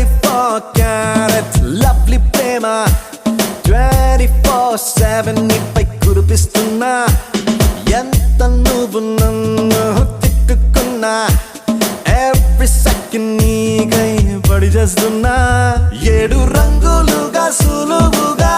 24 carrot lovely ప్రేమ 24/7 నీపై కురిపిస్తున్నా ఎంత నువ్వు నన్ను తిట్టుకున్నా ఎవ్రీ సెకండ్ నీకై పడి చేస్తున్నా 7 రంగులుగా సులువుగా